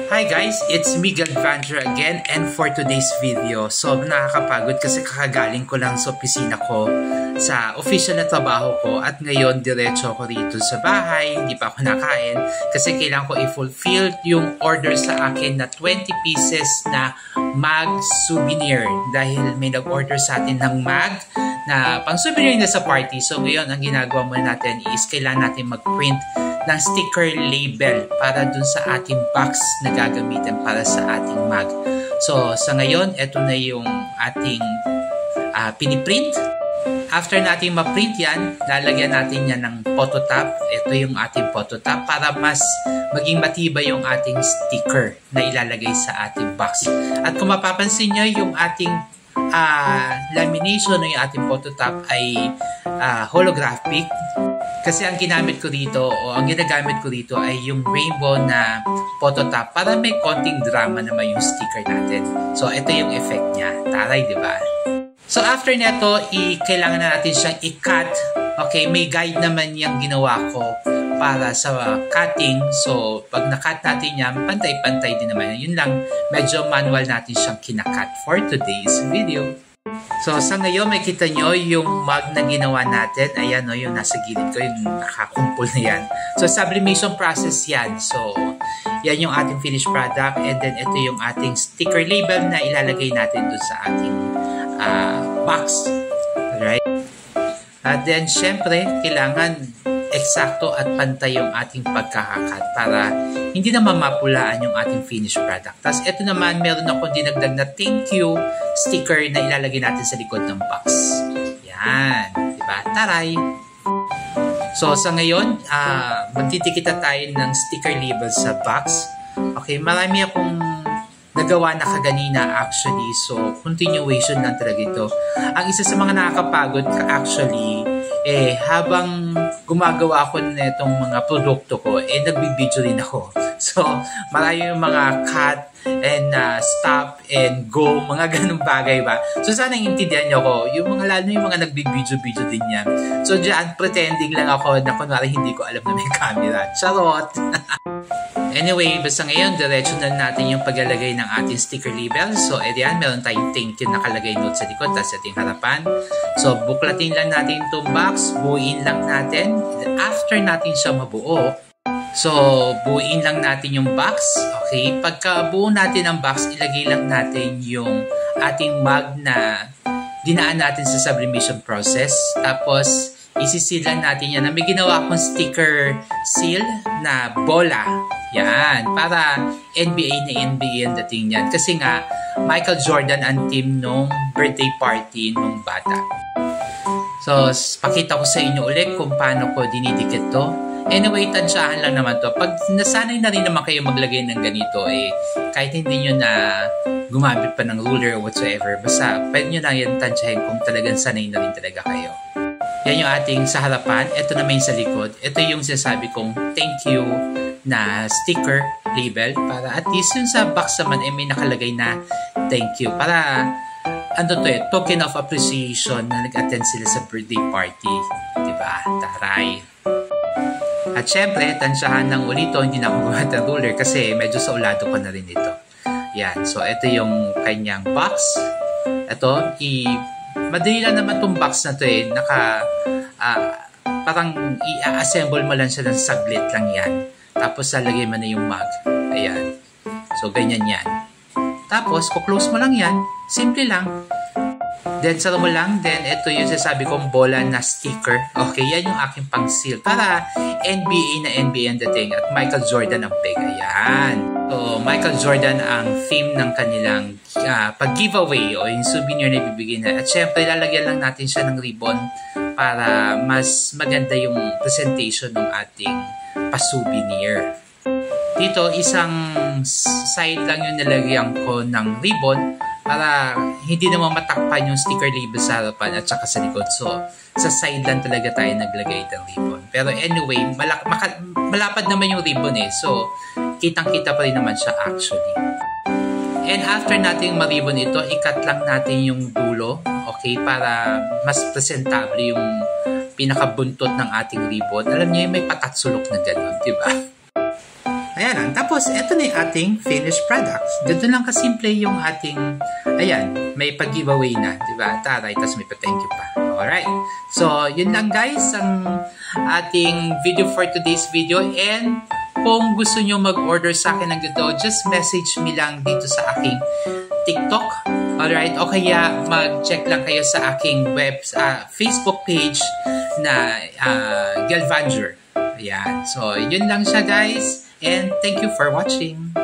Hi guys, it's Miguel Vandra again, and for today's video, so nakakapagod kasi kakagaling ko lang sa opisina ko sa official na trabaho ko at ngayon diretso ako rito sa bahay, hindi pa ako nakain kasi kailangan ko i-fulfill yung order sa akin na 20 pieces na mag souvenir dahil may nag-order sa atin ng mag na pang souvenir na sa party. So ngayon ang ginagawa muna natin is kailangan natin mag-print ng sticker label para dun sa ating box na gagamitin para sa ating mug. So, sa ngayon, ito na yung ating piniprint. After natin ma-print yan, lalagyan natin yan ng phototop. Ito yung ating phototop para mas maging matibay yung ating sticker na ilalagay sa ating box. At kung mapapansin nyo, yung ating lamination ng ating phototop ay holographic. Kasi ang ginamit ko dito o ang ginagamit ko dito ay yung rainbow na phototop para may konting drama naman yung sticker natin. So, ito yung effect niya. Taray, di ba? So, after neto, kailangan na natin siyang i-cut. Okay, may guide naman yung ginawa ko para sa cutting. So, pag na-cut natin yan, pantay-pantay din naman. Yun lang, medyo manual natin siyang kinakat for today's video. So, sa ngayon, makita nyo yung mug na ginawa natin. Ayan, no, yung nasa gilid ko, yung nakakumpul na yan. So, sublimation process yan. So, yan yung ating finished product. And then, ito yung ating sticker label na ilalagay natin dun sa ating box. Alright? At then, syempre, kailangan eksakto at pantay yung ating pagkakakat para hindi naman mapulaan yung ating finished product. Tapos ito naman, meron ako dinagdag na thank you sticker na ilalagay natin sa likod ng box. Yan. Diba? Taray! So, sa ngayon, magtitikita tayo ng sticker label sa box. Okay, marami akong nagawa na kaganina actually. So, continuation lang talaga ito. Ang isa sa mga nakakapagod actually, habang gumagawa ako nitong mga produkto ko, nagbibideo rin ako. So, marami yung mga cut and stop and go, mga ganung bagay ba. So, sana intindihan nyo ko. Yung mga lalo yung mga nagbibideo-video din yan. So, dyan, pretending lang ako na kunwari hindi ko alam na may camera. Charot! Anyway, basta ngayon, diretso na natin yung paglalagay ng ating sticker label. So, ayan, meron tayong thank you nakalagay note sa likod, tapos ating harapan. So, buklatin lang natin itong box, buuin lang natin. After natin siya mabuo, so, buuin lang natin yung box. Okay, pagka buo natin ang box, ilagay lang natin yung ating mug na dinaan natin sa sublimation process. Tapos, isisil lang natin yan. May ginawa akong sticker seal na bola. Yan. Para NBA na NBA ang dating yan. Kasi nga, Michael Jordan ang team nung birthday party nung bata. So, pakita ko sa inyo ulit kung paano ko dinidikit to. Anyway, tansyahan lang naman to. Pag nasanay na rin naman kayo maglagay ng ganito, kahit hindi nyo na gumamit pa ng ruler or whatsoever, basta pwede nyo na yan tansyahin kung talagang sanay na rin talaga kayo. Yan yung ating sa harapan. Ito naman yung sa likod. Ito yung sinasabi kong thank you na sticker label para at least yung sa box naman may nakalagay na thank you. Para token of appreciation na nag-attend sila sa birthday party. Diba? Taray! At syempre, tansyahan ng ulito, hindi na ako gumamit ng ruler kasi medyo sa ulado ko na rin ito. Yan. So, ito yung kanyang box. Ito, madali lang naman itong box na ito parang i-assemble mo lang siya ng saglit lang yan. Tapos lalagay mo na yung mug. Ayan. So, ganyan yan. Tapos, kuklose mo lang yan. Simple lang. Then, saro mo lang. Then, ito yung sasabi kong bola na sticker. Okay, yan yung aking pang-seal. Para NBA na NBA ang dating. At Michael Jordan ang peg. Ayan. So, Michael Jordan ang theme ng kanilang pag-giveaway o yung souvenir na ibibigay na. At syempre, lalagyan lang natin siya ng ribbon para mas maganda yung presentation ng ating pa-souvenir. Dito, isang side lang yung nilagyan ko ng ribbon para hindi naman matakpan yung sticker label sa harapan at saka sa likod. So, sa side lang talaga tayo naglagay ng ribbon. Pero anyway, malapad naman yung ribbon So, kitang-kita pa rin naman siya actually. And after nating ma-ribbon ito, i-cut lang natin yung dulo. Okay? Para mas presentable yung pinakabuntot ng ating ribbon. Alam niyo, may patatsulok na gano'n, diba? Ayan lang. Tapos, ito na yung ating finished products. Ganito lang kasimple yung ating, ayan, may pag-giveaway na, di ba? Taray, tapos may pa-thank you pa. Alright. So, yun lang guys, ang ating video for today's video. And, kung gusto nyo mag-order sa akin ng ganito, just message me lang dito sa aking TikTok. Alright? O kaya, mag-check lang kayo sa aking Facebook page na Galvanger. Ayan. So, yun lang siya guys. And thank you for watching.